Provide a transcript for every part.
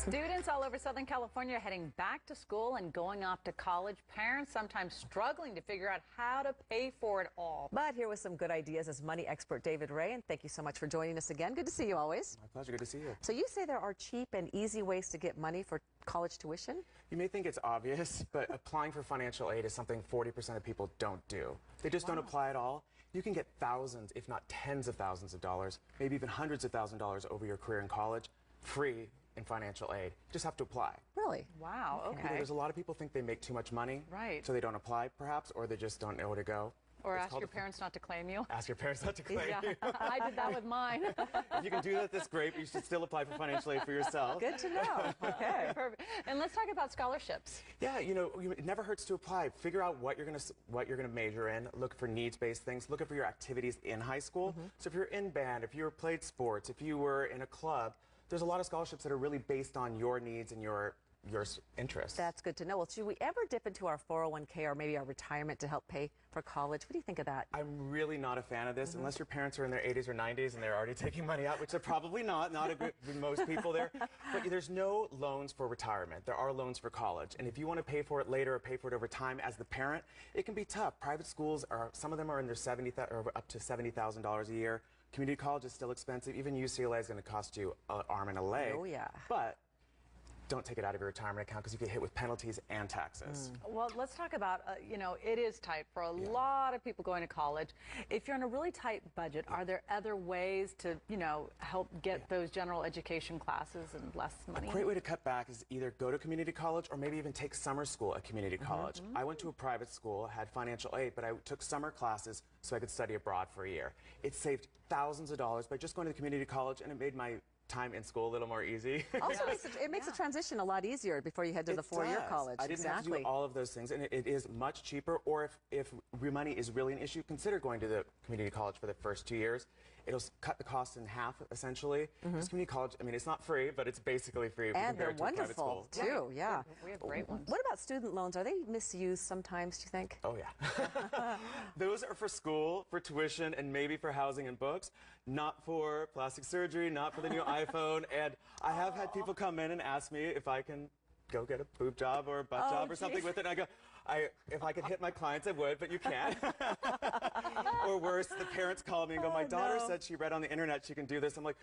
Students all over Southern California are heading back to school and going off to college. Parents sometimes struggling to figure out how to pay for it all. But here with some good ideas is money expert David Ray, and thank you so much for joining us again. Good to see you always. My pleasure. Good to see you. So you say there are cheap and easy ways to get money for college tuition? You may think it's obvious, but applying for financial aid is something 40% of people don't do. They just don't apply at all. You can get thousands, if not tens of thousands of dollars, maybe even hundreds of thousands of dollars over your career in college, free in financial aid. You just have to apply. Really? Wow, okay. There's a lot of people think they make too much money, right? So they don't apply, perhaps, or they just don't know where to go. Or ask your parents not to claim you. Ask your parents not to claim you. I did that with mine. If you can do that, that's great, but you should still apply for financial aid for yourself. Good to know. Okay. Perfect. And let's talk about scholarships. Yeah, it never hurts to apply. Figure out what you're gonna major in. Look for needs-based things. Look for your activities in high school. So if you're in band, if you played sports, if you were in a club, there's a lot of scholarships that are really based on your needs and your interests. That's good to know. Well, should we ever dip into our 401k or maybe our retirement to help pay for college? What do you think of that? I'm really not a fan of this, unless your parents are in their 80s or 90s and they're already taking money out, which they're probably not most people there. But there's no loans for retirement. There are loans for college. And if you want to pay for it later or pay for it over time as the parent, it can be tough. Private schools, some of them are in their up to $70,000 a year. Community college is still expensive. Even UCLA is going to cost you an arm and a leg. Oh, yeah. But don't take it out of your retirement account because you get hit with penalties and taxes. Well, let's talk about, it is tight for a lot of people going to college. If you're on a really tight budget, are there other ways to, help get those general education classes and less money? A great way to cut back is either go to community college or maybe even take summer school at community college. I went to a private school, had financial aid, but I took summer classes so I could study abroad for a year. It saved thousands of dollars by just going to community college, and it made my time in school a little more easy. Also, it makes the transition a lot easier before you head to the four-year college. I didn't have to do all of those things, and it is much cheaper. Or if money is really an issue, consider going to the community college for the first 2 years. It'll cut the cost in half, essentially. Because community college, it's not free, but it's basically free and they're compared to a private wonderful, school. too, yeah. We have great ones. What about student loans? Are they misused sometimes, do you think? Oh, yeah. Those are for school, for tuition, and maybe for housing and books, not for plastic surgery, not for the new iPhone. And I have had people come in and ask me if I can go get a boob job or a butt job or something with it. And I go, if I could hit my clients, I would, but you can't. Or worse, the parents call me and go, my daughter said she read on the internet she can do this. I'm like,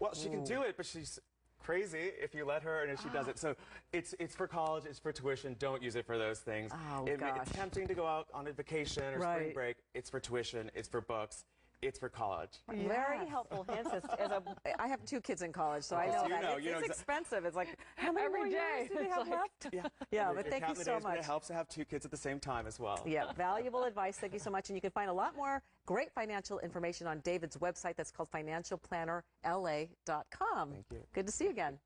well, she can do it, but she's crazy if you let her and if she does it. So it's for college, it's for tuition. Don't use it for those things. It's tempting to go out on a vacation or spring break. It's for tuition, it's for books. It's for college. Very helpful hints. I have 2 kids in college, so I know that it's expensive. It's like, how many more years do they have left? Yeah, but thank you so much. It helps to have 2 kids at the same time as well. Yeah, valuable advice. Thank you so much. And you can find a lot more great financial information on David's website that's called financialplannerla.com. Thank you. Good to see you again.